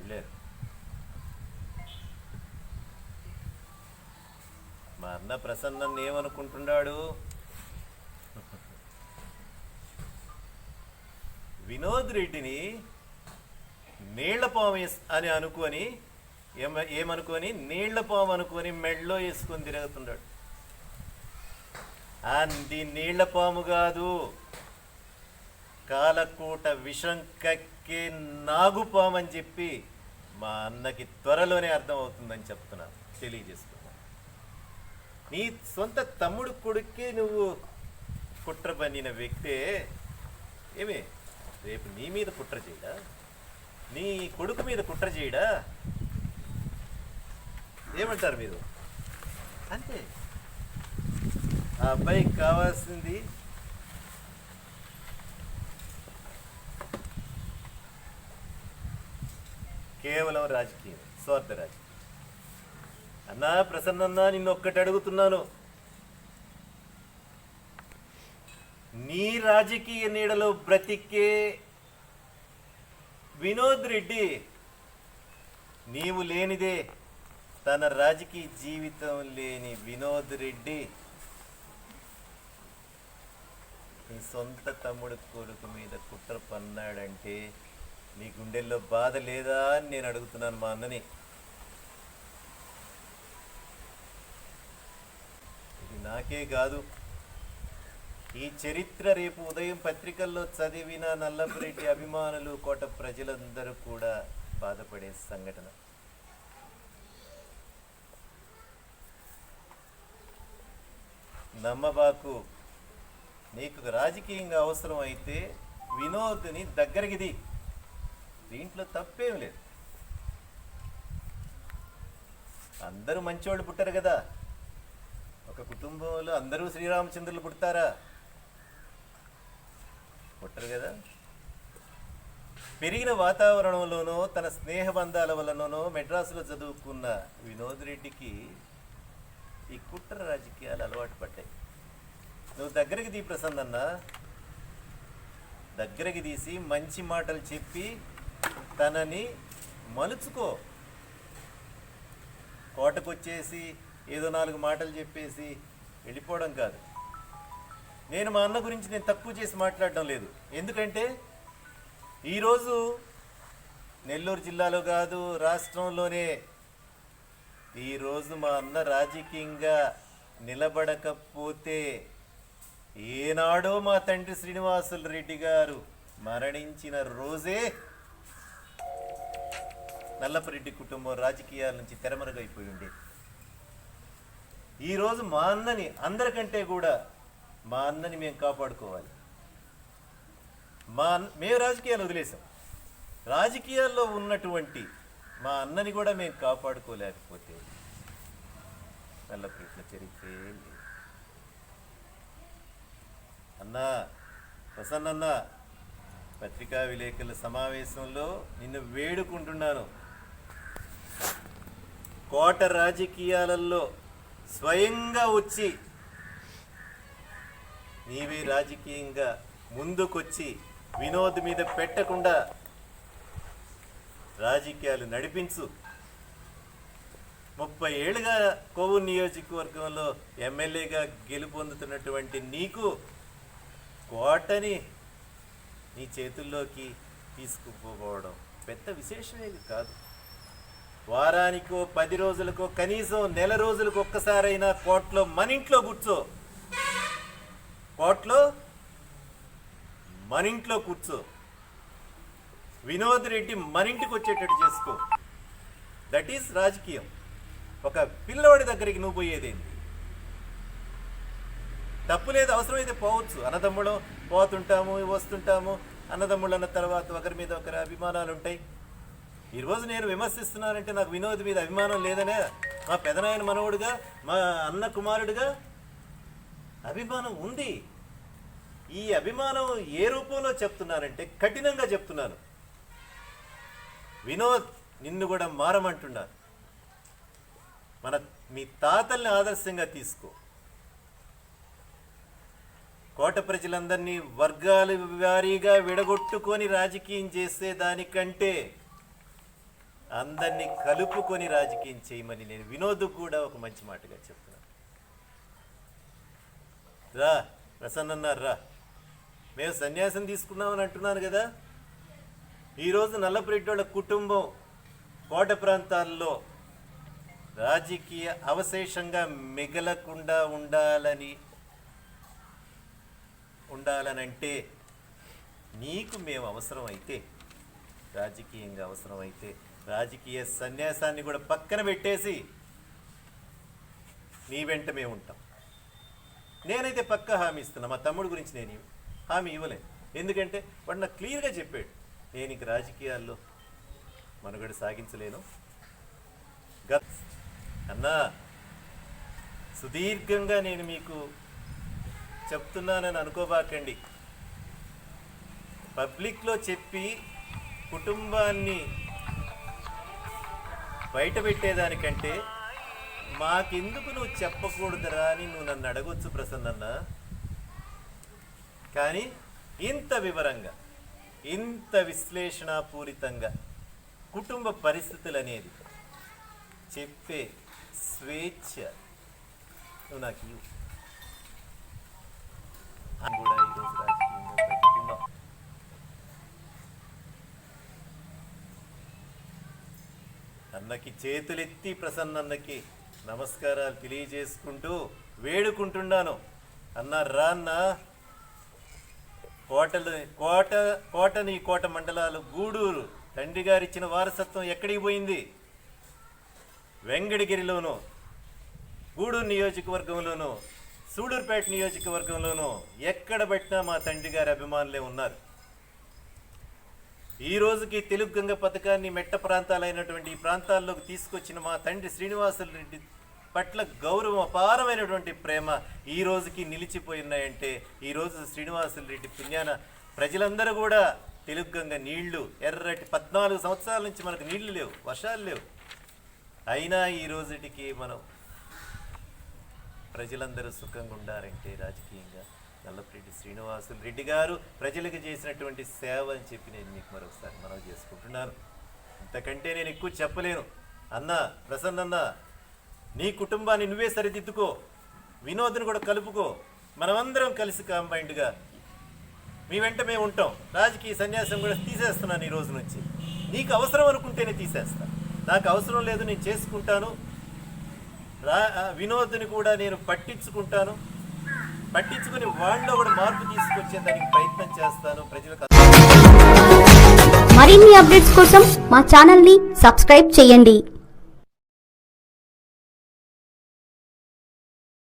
వెళ్ళారు. మా అన్న ప్రసన్నని ఏమనుకుంటున్నాడు? వినోద్ రెడ్డిని నీళ్లపాము అని అనుకొని ఏమనుకొని నీళ్లపాము అనుకొని మెడలో వేసుకొని తిరుగుతున్నాడు. అది నీళ్లపాము కాదు, కాలకూట విషం కక్కే నాగుపాము అని చెప్పి మా అన్నకి త్వరలోనే అర్థమవుతుందని చెప్తున్నాను, తెలియజేస్తున్నాను. నీ సొంత తమ్ముడు కొడుక్కే నువ్వు కుట్ర పన్నిన వ్యక్తే ఏమే రేపు నీ మీద కుట్ర చేయడా? నీ కొడుకు మీద కుట్ర చేయడా? ఏమంటారు మీరు? అంతే. ఆ అబ్బాయికి కావాల్సింది కేవలం రాజకీయం, స్వార్థ రాజకీయం. అన్నా ప్రసన్నన్నా, నిన్ను ఒక్కటి అడుగుతున్నాను. నీ రాజకీయ నీడలో బ్రతికే వినోద్ రెడ్డి నీవు లేనిదే తన రాజకీయ జీవితం లేని వినోద్ రెడ్డి నీ సొంత తమ్ముడు కొడుకు మీద కుట్ర పన్నాడంటే నీ గుండెల్లో బాధ లేదా అని నేను అడుగుతున్నాను మా అన్నని. ఇది నాకే కాదు, ఈ చరిత్ర రేపు ఉదయం పత్రికల్లో చదివిన నల్లపురెడ్డి అభిమానులు, కోట ప్రజలందరూ కూడా బాధపడే సంఘటన. నమ్మబాకు. నీకు రాజకీయంగా అవసరం అయితే వినోద్ని దగ్గరికి దీంట్లో తప్పేం లేదు. అందరూ మంచోళ్ళు పుట్టారు కదా. ఒక కుటుంబంలో అందరూ శ్రీరామచంద్రులు పుడతారా? పుట్టరు కదా. పెరిగిన వాతావరణంలోనో తన స్నేహబంధాల వలననో మెడ్రాసులో చదువుకున్న వినోద్ రెడ్డికి ఈ కుట్ర రాజకీయాలు అలవాటు పడ్డాయి. నువ్వు దగ్గరికి తీ ప్రసన్న, దగ్గరికి తీసి మంచి మాటలు చెప్పి తనని మలుచుకో. కోటకొచ్చేసి ఏదో 4 మాటలు చెప్పేసి వెళ్ళిపోవడం కాదు. నేను మా అన్న గురించి నేను తక్కువ చేసి మాట్లాడడం లేదు. ఎందుకంటే ఈరోజు నెల్లూరు జిల్లాలో కాదు, రాష్ట్రంలోనే ఈరోజు మా అన్న రాజకీయంగా నిలబడకపోతే ఏనాడో మా తండ్రి శ్రీనివాసులు రెడ్డి గారు మరణించిన రోజే నల్లపురెడ్డి కుటుంబం రాజకీయాల నుంచి తెరమరుగైపోయి ఉండేది. ఈరోజు మా అన్నని, అందరికంటే కూడా మా అన్నని మేము కాపాడుకోవాలి. మేము రాజకీయాలు వదిలేసాం. రాజకీయాల్లో ఉన్నటువంటి మా అన్నని కూడా మేము కాపాడుకోలేకపోతే నల్లపురెడ్డి చరిత్రే లేదు. అన్నా ప్రసన్న, పత్రికా విలేకరుల సమావేశంలో నిన్ను వేడుకుంటున్నాను. కోట రాజకీయాలలో స్వయంగా వచ్చి నీవే రాజకీయంగా ముందుకొచ్చి వినోద్ మీద పెట్టకుండా రాజకీయాలు నడిపించు. 30 ఏళ్ళుగా కోవూరు నియోజకవర్గంలో ఎమ్మెల్యేగా గెలుపొందుతున్నటువంటి నీకు కోటని నీ చేతుల్లోకి తీసుకుపోవడం పెద్ద విశేషమే కాదు. వారానికో 10 రోజులకో కనీసం నెల రోజులకు ఒక్కసారైనా కోర్టులో మన ఇంట్లో కూర్చో. కోర్టులో మన ఇంట్లో కూర్చో. వినోద్ రెడ్డి మన ఇంటికి వచ్చేటట్టు చేసుకో. దట్ ఈస్ రాజకీయం. ఒక పిల్లవాడి దగ్గరికి నువ్వు పోయేదేంటి? తప్పు లేదు, అవసరమైతే పోవచ్చు. అన్నదమ్ముడు పోతుంటాము, వస్తుంటాము. అన్నదమ్ముళ్ళు అన్న తర్వాత ఒకరి మీద ఒకరి అభిమానాలు ఉంటాయి. ఈరోజు నేను విమర్శిస్తున్నానంటే నాకు వినోద్ మీద అభిమానం లేదనే, మా పెదనాయన మనవుడుగా, మా అన్న కుమారుడిగా అభిమానం ఉంది. ఈ అభిమానం ఏ రూపంలో చెప్తున్నానంటే కఠినంగా చెప్తున్నాను. వినోద్, నిన్ను కూడా మారమంటున్నాను. మీ తాతల్ని ఆదర్శంగా తీసుకో. కోట ప్రజలందరినీ వర్గాల వారీగా విడగొట్టుకొని రాజకీయం చేసే దానికంటే అందరినీ కలుపుకొని రాజకీయం చేయమని నేను వినోద్ కూడా ఒక మంచి మాటగా చెప్తున్నాను. రా ప్రసన్న అన్నారు, రా మేము సన్యాసం తీసుకున్నామని అంటున్నాను కదా. ఈరోజు నల్లపురెడ్డి వాళ్ళ కుటుంబం కోట ప్రాంతాల్లో రాజకీయ అవశేషంగా మిగలకుండా ఉండాలనంటే నీకు మేము అవసరమైతే, రాజకీయంగా అవసరమైతే రాజకీయ సన్యాసాన్ని కూడా పక్కన పెట్టేసి నీ వెంట మేము ఉంటాం. నేనైతే పక్కా హామీ ఇస్తున్నా. మా తమ్ముడు గురించి నేను హామీ ఇవ్వలేను. ఎందుకంటే వాడు నాకు క్లియర్గా చెప్పాడు, నేను ఇంక రాజకీయాల్లో మనుగడ సాగించలేను. అన్నా సుదీర్ఘంగా నేను మీకు చెప్తున్నానని అనుకోబాకండి. పబ్లిక్లో చెప్పి కుటుంబాన్ని బయట పెట్టేదానికంటే మాకెందుకు నువ్వు చెప్పకూడదురా అని నువ్వు నన్ను అడగొచ్చు ప్రసన్నన్న. కానీ ఇంత వివరంగా, ఇంత విశ్లేషణాపూరితంగా కుటుంబ పరిస్థితులు అనేది చెప్పే స్వేచ్ఛ నువ్వు నాకు ఇవ్వు. కూడా ఈరోజు రాజకీయంగా బతుకున్నాం. అన్నకి చేతులెత్తి ప్రసన్నన్నకి నమస్కారాలు తెలియజేసుకుంటూ వేడుకుంటున్నాను. అన్న రాన్న కోటని కోట మండలాలు గూడూరు తండ్రి గారు ఇచ్చిన వారసత్వం ఎక్కడికి పోయింది? వెంగడగిరిలోను, గూడూరు నియోజకవర్గంలోను, సూడూరుపేట నియోజకవర్గంలోనూ ఎక్కడ పెట్టినా మా తండ్రి గారి అభిమానులే ఉన్నారు. ఈ రోజుకి తెలుగు గంగ పథకాన్ని మెట్ట ప్రాంతాలైనటువంటి ఈ ప్రాంతాల్లోకి తీసుకొచ్చిన మా తండ్రి శ్రీనివాసులు రెడ్డి పట్ల గౌరవం, అపారమైనటువంటి ప్రేమ ఈ రోజుకి నిలిచిపోయి ఉన్నాయంటే ఈరోజు శ్రీనివాసులు రెడ్డి పుణ్యాన ప్రజలందరూ కూడా తెలుగు గంగ నీళ్లు ఎర్రటి 14 సంవత్సరాల నుంచి మనకు నీళ్లు లేవు, వర్షాలు లేవు. అయినా ఈ రోజుటికి మనం ప్రజలందరూ సుఖంగా ఉండారంటే రాజకీయంగా నల్లపురెడ్డి శ్రీనివాసులు రెడ్డి గారు ప్రజలకు చేసినటువంటి సేవ అని చెప్పి నేను మీకు మరొకసారి మనవి చేసుకుంటున్నాను. ఇంతకంటే నేను ఎక్కువ చెప్పలేను. అన్న ప్రసన్న, నీ కుటుంబాన్ని నువ్వే సరిదిద్దుకో, వినోద్ని కూడా కలుపుకో, మనమందరం కలిసి కాంబైండ్గా మీ వెంట మేము ఉంటాం. రాజకీయ సన్యాసం కూడా తీసేస్తున్నాను ఈ రోజు నుంచి. నీకు అవసరం అనుకుంటేనే తీసేస్తాను, నాకు అవసరం లేదు నేను చేసుకుంటాను. వినోద్ని కూడా నేను పట్టించుకుంటాను, పట్టించుకుని వాళ్ళలో కూడా మార్పు తీసుకొచ్చేదానికి ప్రయత్నం చేస్తాను. ప్రజలకు మరిన్ని అప్డేట్స్ కోసం మా ఛానల్ని సబ్స్క్రైబ్ చేయండి.